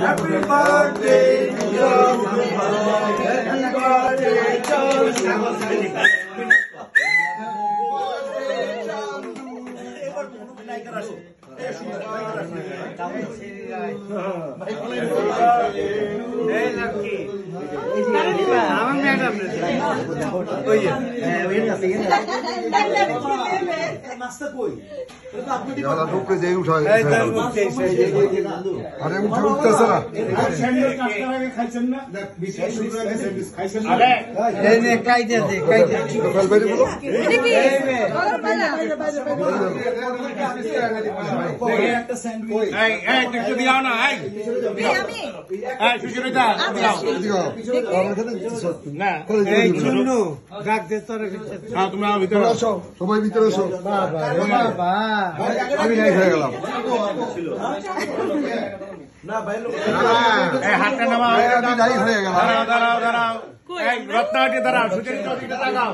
Happy birthday to you. Happy birthday to you. সবাই ভিতরে এসো আমি নাই হয়ে গেলাম হাতটা নামা হয়ে গেলাম দাঁড়াও রত্নাটি দাঁড়াও সুচরিতা দাঁড়াও